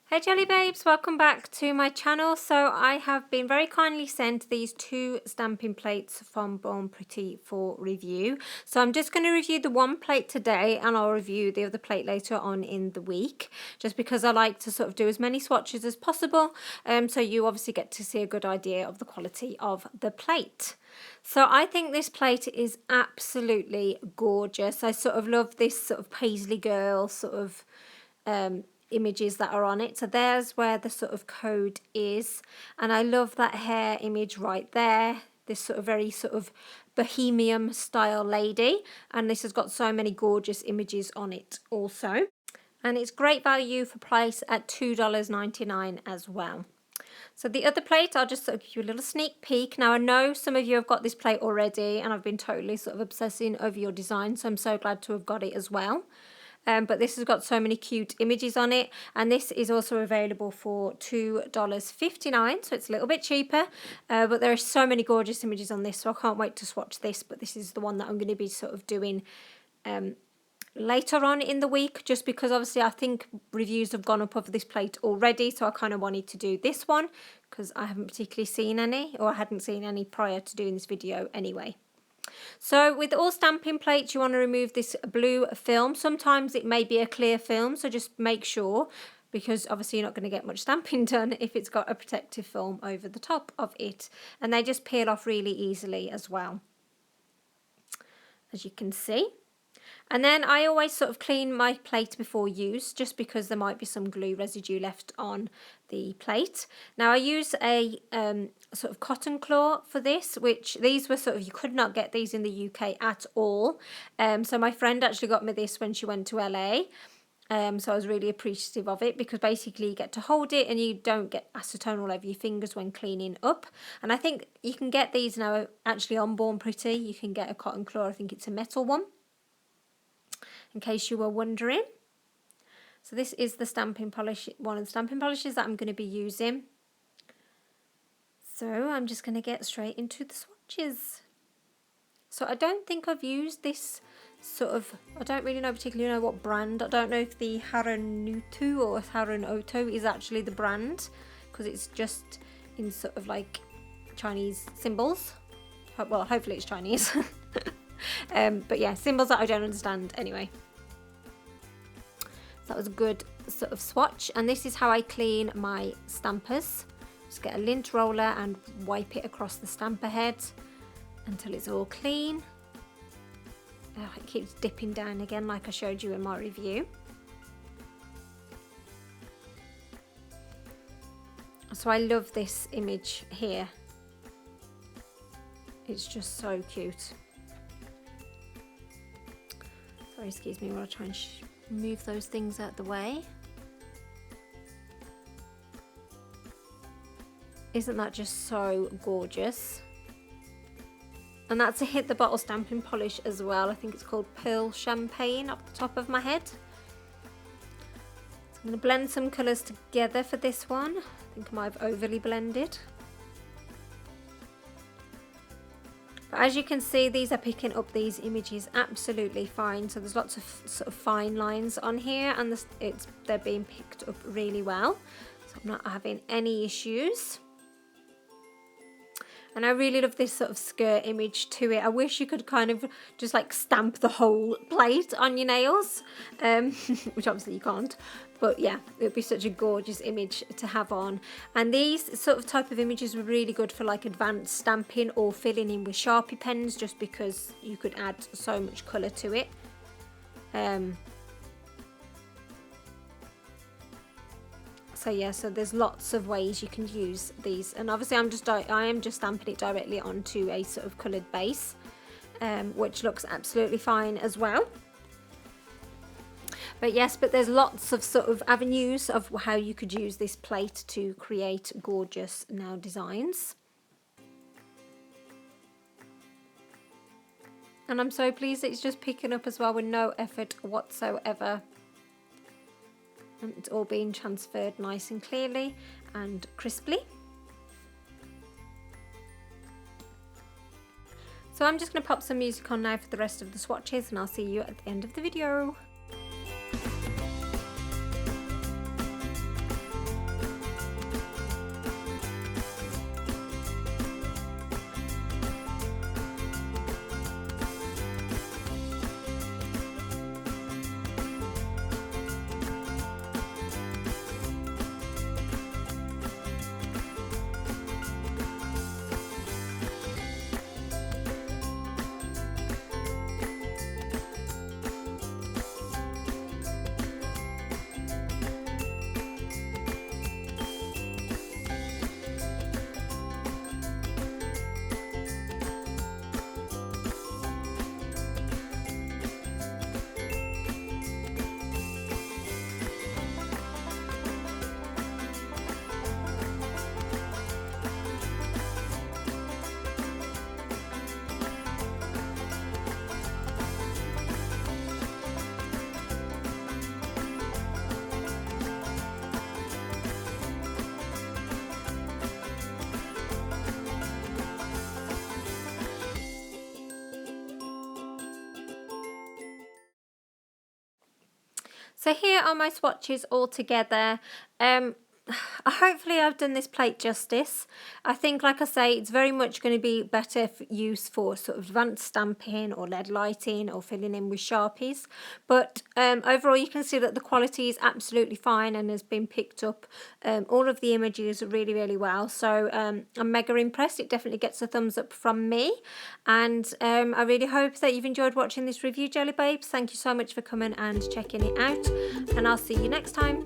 Hey Jelly Babes, welcome back to my channel. So I have been very kindly sent these two stamping plates from Born Pretty for review. So I'm just going to review the one plate today and I'll review the other plate later on in the week, just because I like to sort of do as many swatches as possible, so you obviously get to see a good idea of the quality of the plate. So I think this plate is absolutely gorgeous. I sort of love this sort of Paisley girl sort of images that are on it. So there's where the sort of code is, and I love that hair image right there, this sort of very sort of bohemian style lady, and this has got so many gorgeous images on it also, and it's great value for price at $2.99 as well. So the other plate, I'll just sort of give you a little sneak peek. Now I know some of you have got this plate already and I've been totally sort of obsessing over your design, so I'm so glad to have got it as well. But this has got so many cute images on it, and this is also available for $2.59, so it's a little bit cheaper, but there are so many gorgeous images on this, so I can't wait to swatch this. But this is the one that I'm going to be sort of doing later on in the week, just because obviously I think reviews have gone up of this plate already, so I kind of wanted to do this one because I haven't particularly seen any, or I hadn't seen any prior to doing this video anyway. So with all stamping plates, you want to remove this blue film. Sometimes it may be a clear film, so just make sure, because obviously you're not going to get much stamping done if it's got a protective film over the top of it. And they just peel off really easily as well, as you can see. And then I always sort of clean my plate before use, just because there might be some glue residue left on the plate. Now I use a sort of cotton claw for this, which these were sort of, you could not get these in the UK at all. So my friend actually got me this when she went to LA. So I was really appreciative of it, because basically you get to hold it and you don't get acetone all over your fingers when cleaning up. And I think you can get these now actually on Born Pretty. You can get a cotton claw, I think it's a metal one, in case you were wondering. So this is the stamping polish, one of the stamping polishes that I'm going to be using. So I'm just going to get straight into the swatches. So I don't think I've used this sort of, I don't really particularly know what brand. I don't know if the Harunouta or Harunouta is actually the brand, because it's just in sort of like Chinese symbols. Well, hopefully it's Chinese. But yeah, symbols that I don't understand anyway. So that was a good sort of swatch, and this is how I clean my stampers. Just get a lint roller and wipe it across the stamper head until it's all clean. Oh, it keeps dipping down again like I showed you in my review. So I love this image here. It's just so cute. Sorry, excuse me while I try and move those things out the way. Isn't that just so gorgeous? And that's a Hit the Bottle stamping polish as well. I think it's called Pearl Champagne off the top of my head. So I'm going to blend some colours together for this one. I think I might have overly blended. But as you can see, these are picking up these images absolutely fine. So there's lots of sort of fine lines on here, and they're being picked up really well. So I'm not having any issues. And I really love this sort of skirt image to it. I wish you could kind of just like stamp the whole plate on your nails, which obviously you can't. But yeah, it would be such a gorgeous image to have on. And these sort of type of images were really good for like advanced stamping or filling in with Sharpie pens, just because you could add so much colour to it. So yeah, so there's lots of ways you can use these, and obviously I am just stamping it directly onto a sort of coloured base, which looks absolutely fine as well. But yes, but there's lots of sort of avenues of how you could use this plate to create gorgeous now designs. And I'm so pleased that it's just picking up as well with no effort whatsoever. And it's all being transferred nice and clearly and crisply. So I'm just going to pop some music on now for the rest of the swatches, and I'll see you at the end of the video. So here are my swatches all together. Hopefully I've done this plate justice. I think, like I say, it's very much going to be better use for sort of advanced stamping or lead lighting or filling in with Sharpies. But overall you can see that the quality is absolutely fine and has been picked up all of the images really, really well. So I'm mega impressed. It definitely gets a thumbs up from me. And I really hope that you've enjoyed watching this review, Jelly Babes. Thank you so much for coming and checking it out. And I'll see you next time.